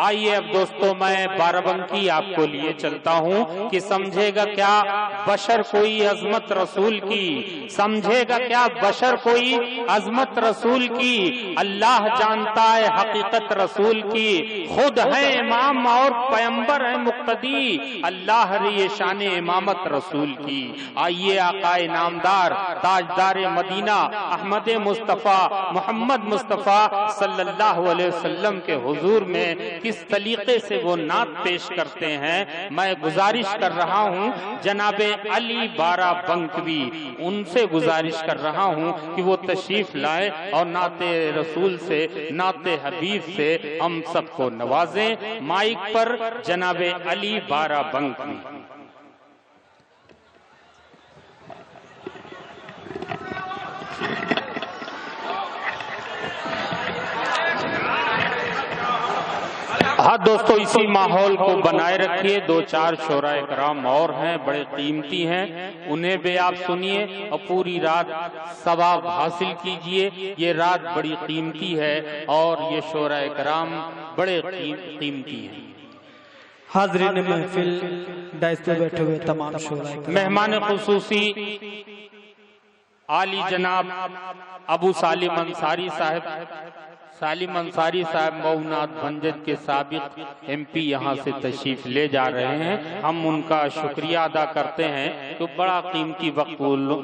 آئیے اب دوستو میں بارہبنکی آپ کو لیے چلتا ہوں کہ سمجھے گا کیا بشر کوئی عظمت رسول کی، سمجھے گا کیا بشر کوئی عظمت رسول کی، اللہ جانتا ہے حقیقت رسول کی، خود ہے امام اور پیمبر ہے مقتدی، اللہ ری شان امامت رسول کی۔ آئیے آقا نامدار تاجدار مدینہ احمد مصطفیٰ محمد مصطفیٰ صلی اللہ علیہ وسلم کے حضور میں کس طریقے سے وہ نعت پیش کرتے ہیں۔ میں گزارش کر رہا ہوں جناب علی بارہبنکوی، ان سے گزارش کر رہا ہوں کہ وہ تشریف لائے اور نعت رسول سے نعت حبیب سے ہم سب کو نوازیں۔ مائک پر جناب علی بارہبنکوی۔ ہاں دوستو اسی ماحول کو بنائے رکھیے، دو چار شعراء کرام اور ہیں بڑے قیمتی ہیں، انہیں بھی آپ سنیے اور پوری رات ثواب حاصل کیجئے۔ یہ رات بڑی قیمتی ہے اور یہ شعراء کرام بڑے قیمتی ہیں۔ حاضرین محفل ڈائس پہ بیٹھے ہوئے تمام شعراء مہمان خصوصی عالی جناب ابو سالم انصاری صاحب مؤنات بھنجت کے سابق ایم پی یہاں سے تشریف لے جا رہے ہیں۔ ہم ان کا شکریہ ادا کرتے ہیں کہ بڑا قیمتی وقت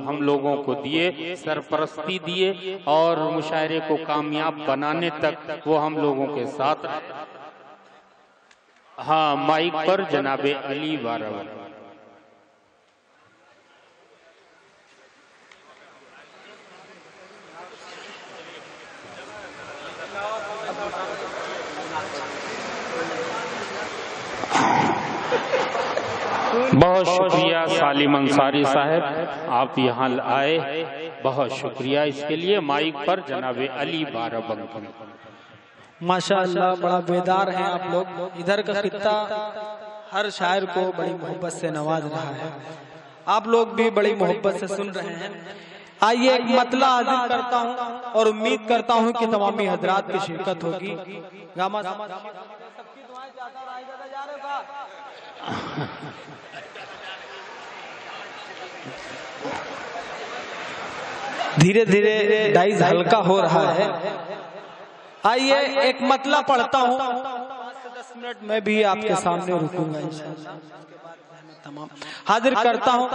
ہم لوگوں کو دیے، سرپرستی دیے اور مشاعرے کو کامیاب بنانے تک وہ ہم لوگوں کے ساتھ۔ ہاں مائک پر جناب علی بارہبنکی۔ بہت شکریہ سالم انصاری صاحب، آپ یہاں آئے، بہت شکریہ اس کے لیے۔ مائک پر جناب علی بارہبنکی۔ ماشاءاللہ بڑا بیدار ہیں آپ لوگ، ادھر کا خطہ ہر شاعر کو بڑی محبت سے نواز رہا ہے، آپ لوگ بھی بڑی محبت سے سن رہے ہیں۔ آئیے ایک مطلع عازم کرتا ہوں اور امید کرتا ہوں کہ تمامی حضرات کی شرکت ہوگی۔ دھیرے دھیرے ڈائز ہلکا ہو رہا ہے۔ آئیے ایک مطلع پڑھتا ہوں، 10 منٹ میں بھی آپ کے سامنے رکوں گا انشاءاللہ۔ حاضر کرتا ہوں،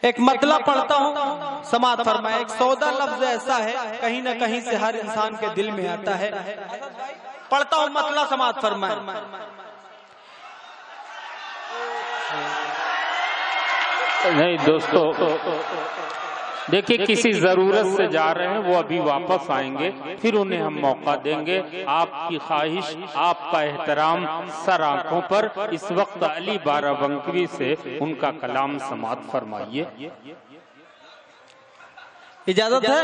ایک مطلع پڑھتا ہوں، سماعت فرمائے۔ ایک سودا لفظ ایسا ہے کہیں نہ کہیں سے ہر انسان کے دل میں آتا ہے۔ پڑھتا ہوں مطلع، سماعت فرمائے۔ نہیں دوستو دیکھیں کسی ضرورت سے جا رہے ہیں، وہ ابھی واپس آئیں گے، پھر انہیں ہم موقع دیں گے۔ آپ کی خواہش، آپ کا احترام سر آنکھوں پر، اس وقت علی بارہبنکوی سے ان کا کلام سماعت فرمائیے۔ اجازت ہے؟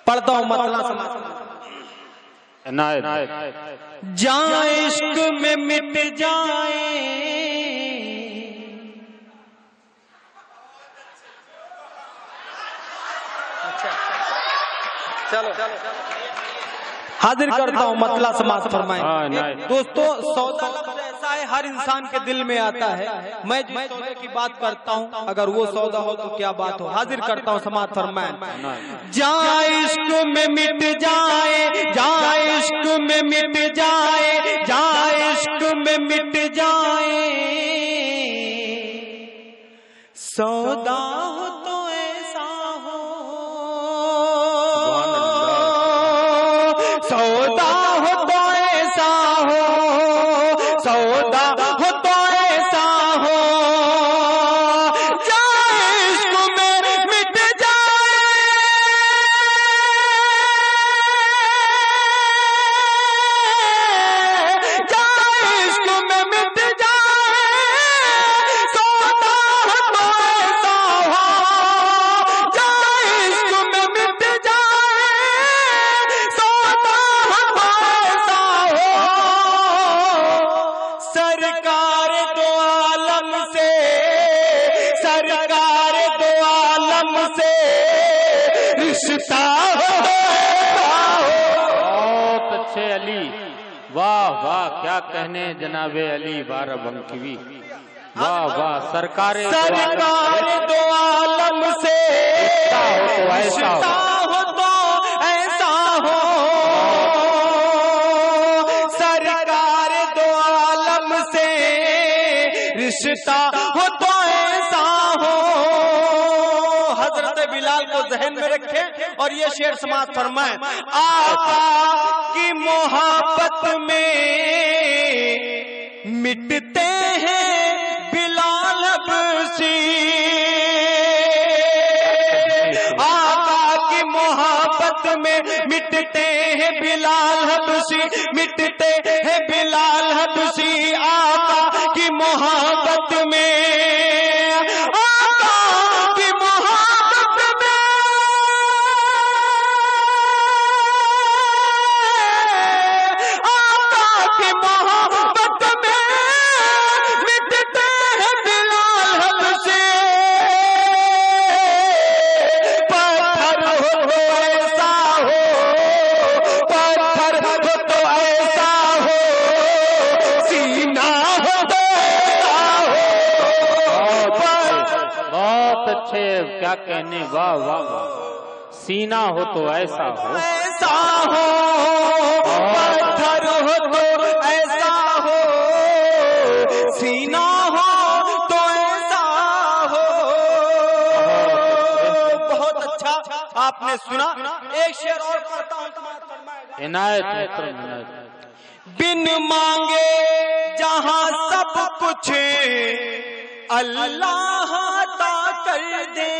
پڑھتا ہوں مطلع، سماعت۔ جائیں عشق میں مٹ جائیں، چلو حاضر کرتا ہوں مطلع، سماعت فرمائیں۔ دوستو سودا لفظ ایسا ہے ہر انسان کے دل میں آتا ہے۔ میں جس سودے کی بات کرتا ہوں اگر وہ سودا ہو تو کیا بات ہو۔ حاضر کرتا ہوں، سماعت فرمائیں۔ جائیں عشق میں مٹ جائے، جائیں عشق میں مٹ جائے، جائیں عشق میں مٹ جائے، سودا ہو تو ایسا ہو، سودا ہو تو ایسا ہو، سودا ہو تو ایسا ہو، جائے عشق میں مٹ جائے، جائے عشق میں مٹ جائے، سودا ہو تو ایسا ہو، جائے عشق میں مٹ جائے، سودا سرکار دو عالم سے، سرکار دو عالم سے رشتہ ہو علی، واہ واہ کیا کہنے جناب علی باربنکی، واہ واہ سرکار دو عالم سے رشتہ ہو تو ایسا ہو، سرکار دو عالم سے رشتہ ہو تو ایسا ہو۔ حضرت بلال کو ذہن میں رکھیں اور یہ شعر سماعت فرمائیں۔ آقا کی محبت میں مٹتے ہیں بلال حبشی، آقا کی محبت میں مٹتے ہیں بلال حبشی، مٹتے ہیں بلال حبشی، آقا کی محبت میں، آقا کی محبت میں، آقا کی محبت میں مٹتے ہیں بلال حبشی، پتھر ہو تو ایسا ہو، پتھر ہو تو ایسا ہو، سینہ ہو تو ایسا ہو، بہت اچھے کیا کہنے، واہ واہ واہ، سینہ ہو تو ایسا ہو، ایسا ہو، پتھر ہو تو ایسا ہو، سینہ ہو تو ایسا ہو۔ بہت اچھا آپ نے سنا، ایک شعر اور پڑھتا ہوں، عنایت محترم عنایت۔ بن مانگے جہاں سب کچھ اللہ عطا کر دے،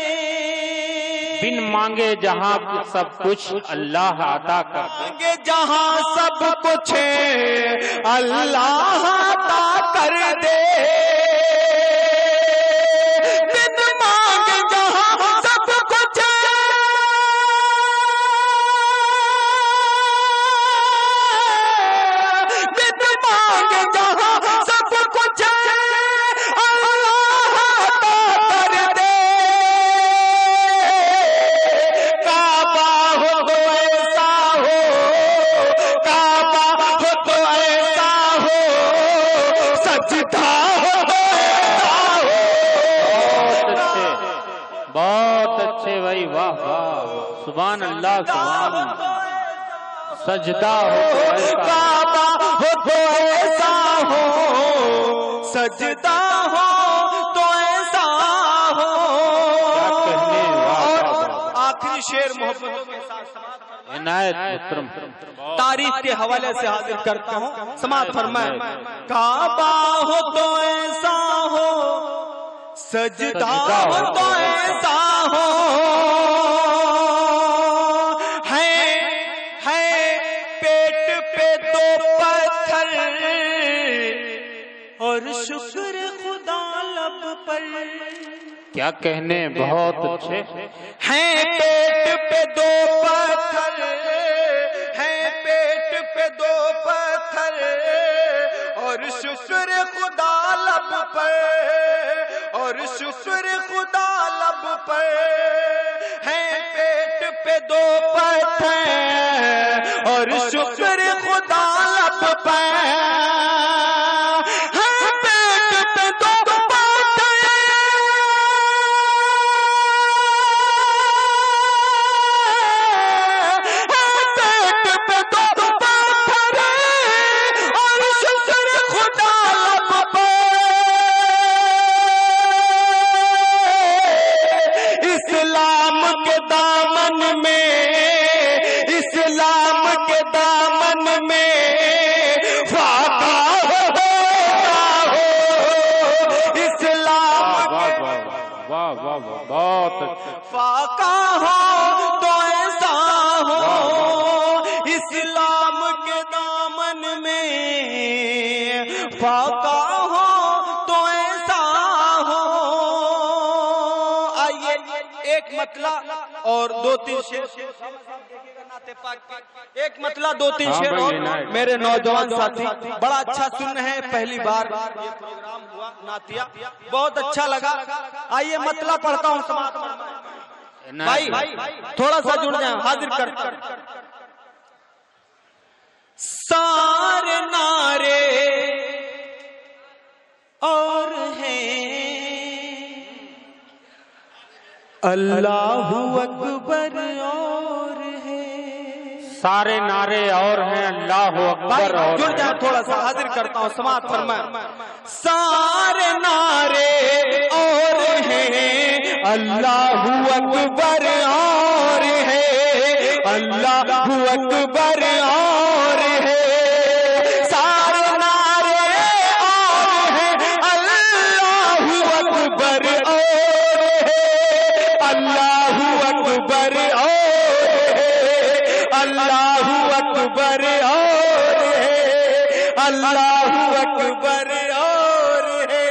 بن مانگے جہاں سب کچھ اللہ عطا کر دے، مانگے جہاں سب کچھ اللہ عطا کر دے، بن مانگے جہاں سب کچھ بن مانگے جہاں سب کچھ اللہ عطا کر دے، کعبہ ہو تو ایسا ہو، کعبہ ہو تو ایسا ہو، سجدہ ہو تو ایسا ہو، بہت اچھے بھائی، واہ واہ سبحان اللہ سبحان اللہ، سجدہ ہو تو ایسا، کعبہ ہو تو ایسا ہو، سجدہ ہو تو ایسا ہو۔ کیا کہنے، واہ اور واہ واہ، آخری شعر محبتوں کے ساتھ عنایت محترم، تاریخ کے حوالے سے حاضر کرتا ہوں، سماعت فرمائیں۔ کعبہ ہو تو ایسا ہو، سجدہ ہو تو ایسا ہو، ہے پیٹ پہ دو پتھر اور شکر خدا لب پر، کیا کہنے، بہت اچھے، ہیں پیٹ پہ دو پتھر، ہیں پیٹ پہ دو پتھر اور شکر خدا لب پر، اور شکر خدا لب پر، ہیں پیٹ پہ دو پتھر اور شکر خدا لب پر، ہیں پیٹ پہ دو پتھر بہت فاقہ ہو تو ایسا ہو اسلام کے دامن میں، فاقہ ہو تو ایسا ہو۔ آئیے ایک مطلع اور دو تین شعر، ایک مطلع دو تین شعر اور میرے نوجوان ساتھی بڑا اچھا سن رہے ہیں، پہلی بار یہ پروگرام ہوا نعتیہ، بہت اچھا لگا۔ آئیے مطلع پڑھتا ہوں، بھائی تھوڑا سا جڑ جائیں، حاضر کر اللہ اکبر اور ہے. سارے نعرے اور ہیں اللہ اکبر اور جڑ جائے تھوڑا سا، حاضر کرتا ہوں، سماعت فرمائیں. سارے نعرے اور ہیں اللہ اکبر اور ہے، اللہ اکبر اور ہے. سارے نعرے اور ہیں اللہ اکبر اور ہے، اللہ اکبر اور ہے، اللہ اکبر اور ہے، اللہ اکبر اور ہے.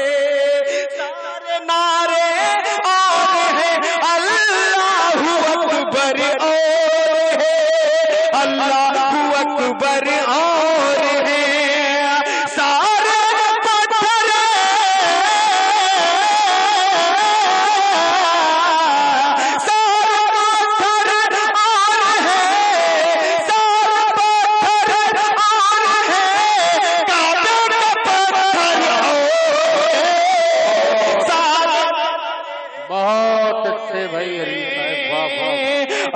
سارے نعرے اور ہیں اللہ اکبر اور ہے، اللہ اکبر اور ہے. سارے پتھر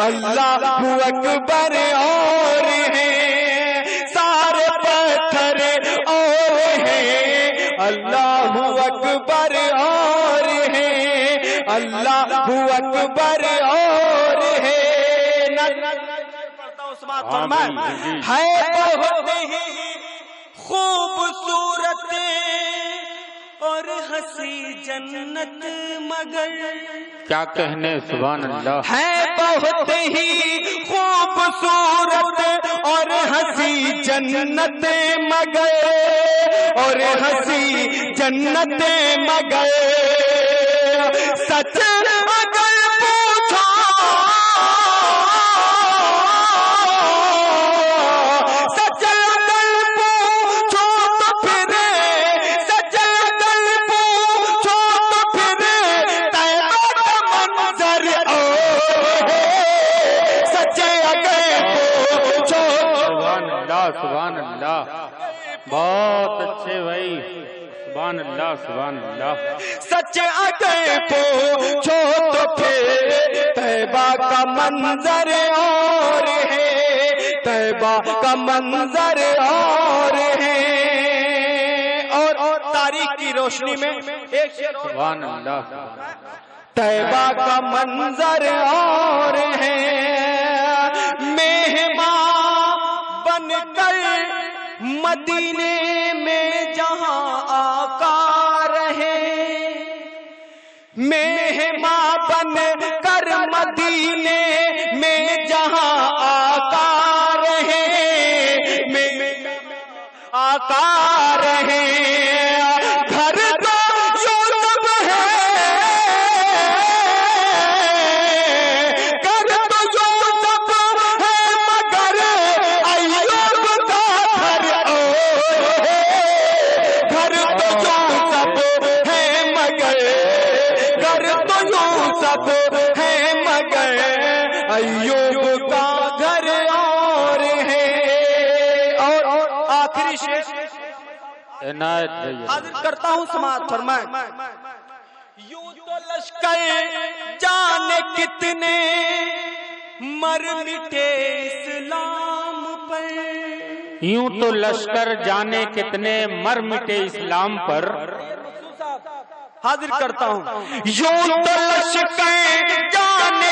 اللہ اکبر اور ہیں، سارے پتھر اور ہیں، اللہ اکبر اور ہیں، اللہ اکبر اور ہے. ہے بہت ہی خوبصورت اور ہنسی جنت مگر، کیا کہنے سبحان اللہ. ہے بہت ہی خوبصورت اور ہنسی جنت مگر، اور ہنسی جنت مگر. سچ اگر پوچھا سچ اگر پوچھو تو پھر، سچ اگر پوچھو تو پھر طیبہ کا منظر اور ہے. سچ اگر پوچھو سبحان اللہ سبحان اللہ، بہت اچھے بھائی، سبحان اللہ سبحان اللہ. سچ اگر پوچھو تو پھر طیبہ کا منظر اور ہے، طیبہ کا منظر اور ہے. اور تاریخ کی روشنی میں ایک شعر اور. سبحان اللہ. طیبہ کا منظر اور ہے، مہمان بن کر مدینے میں جہاں آقا رہے، مہمان بن کر مدینے میں جہاں آقا رہے، آقا رہے. گھر تو یوسف ہے، گھر تو یوسف ہے مگر ایوب کا گھر اور ہے. گھر تو یوسف ہے مگر، گھر تو یوسف ہے مگر ایوب کا گھر اور ہے. اور آخری شعر عنایت بھائی حاضر کرتا ہوں، سماعت فرمائیں. یوں تو لشکر جانے کتنے مر مٹے اسلام پر، یوں تو لشکر جانے کتنے مر مٹے اسلام پر. حاضر کرتا ہوں. یوں تو لشکر جانے